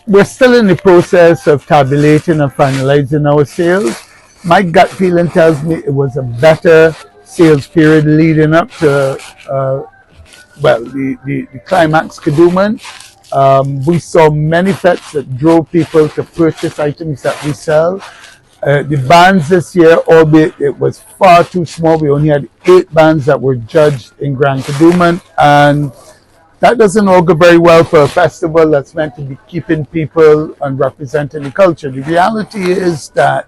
we're still in the process of tabulating and finalizing our sales. My gut feeling tells me it was a better sales period leading up to the climax Kadooment. We saw many fetes that drove people to purchase items that we sell. The bands this year, albeit it was far too small, we only had 8 bands that were judged in Grand Kadooment, and that doesn't augur very well for a festival that's meant to be keeping people and representing the culture. The reality is that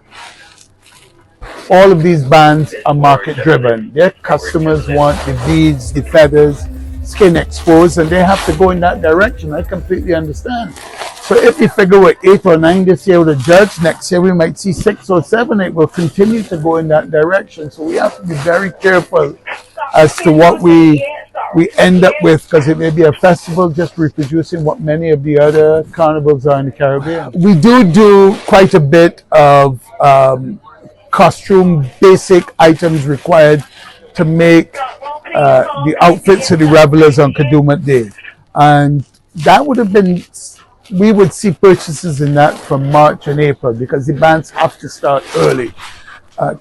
all of these bands are market driven. Their customers want the beads, the feathers, skin exposed, and they have to go in that direction. I completely understand. So if you figure with 8 or 9 this year with a judge, next year we might see 6 or 7. It will continue to go in that direction. So we have to be very careful as to what we end up with, because it may be a festival just reproducing what many of the other carnivals are in the Caribbean. We do quite a bit of costume basic items required to make the outfits of the revelers on Kadooment Day, and that would have been, we would see purchases in that from March and April, because the bands have to start early.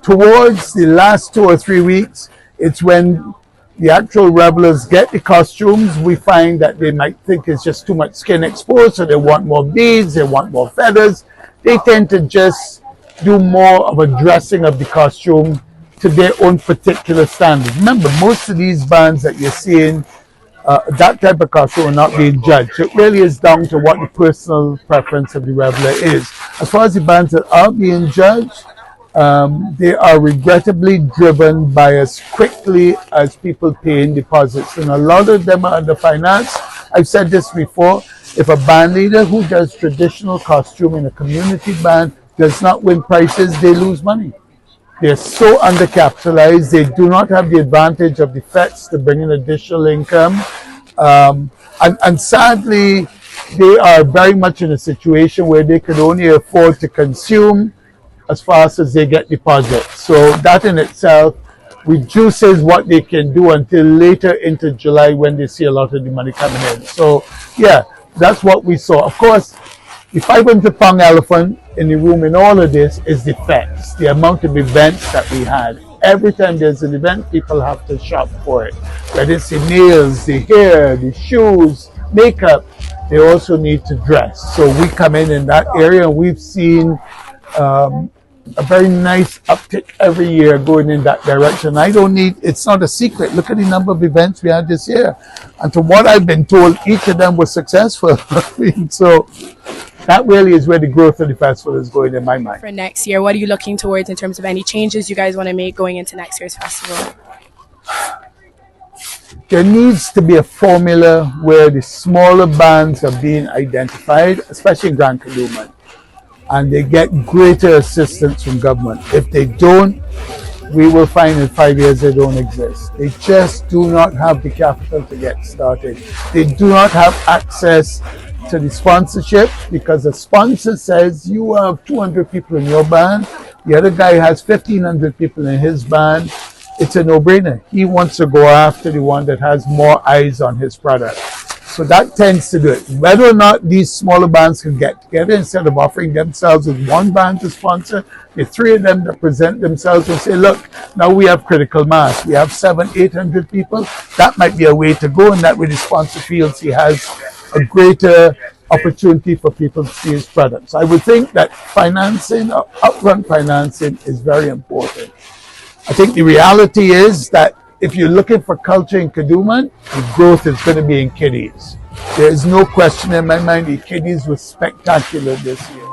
Towards the last 2 or 3 weeks, it's when the actual revelers get the costumes. We find that they might think it's just too much skin exposed, so they want more beads, they want more feathers. They tend to just do more of a dressing of the costume to their own particular standards. Remember, most of these bands that you're seeing, that type of costume are not being judged. It really is down to what the personal preference of the reveler is. As far as the bands that are being judged, they are regrettably driven by as quickly as people paying deposits. And a lot of them are under finance. I've said this before, if a band leader who does traditional costume in a community band does not win prizes, they lose money. They're so undercapitalized, they do not have the advantage of the fetes to bring in additional income. And sadly, they are very much in a situation where they can only afford to consume as fast as they get deposits. So that in itself reduces what they can do until later into July, when they see a lot of the money coming in. So yeah, that's what we saw. Of course, the 500-pound elephant in the room in all of this is the fetes, the amount of events that we had. Every time there's an event, people have to shop for it. Whether it's the nails, the hair, the shoes, makeup, they also need to dress. So we come in that area, and we've seen a very nice uptick every year going in that direction. It's not a secret. Look at the number of events we had this year. And from what I've been told, each of them was successful. So that really is where the growth of the festival is going in my mind. For next year, what are you looking towards in terms of any changes you guys want to make going into next year's festival? There needs to be a formula where the smaller bands are being identified, especially in Grand Kadooment, and they get greater assistance from government. If they don't, we will find in 5 years they don't exist. They just do not have the capital to get started. They do not have access to the sponsorship, because the sponsor says you have 200 people in your band, the other guy has 1,500 people in his band. It's a no-brainer. He wants to go after the one that has more eyes on his product. So that tends to do it. Whether or not these smaller bands can get together, instead of offering themselves as one band to sponsor, the 3 of them that present themselves and say, look, now we have critical mass. We have 700-800 people. That might be a way to go, and that way the sponsor feels he has a greater opportunity for people to see his products. I would think that financing, or upfront financing, is very important. I think the reality is that if you're looking for culture in Kadooment, the growth is going to be in Kiddies. There is no question in my mind, the Kiddies was spectacular this year.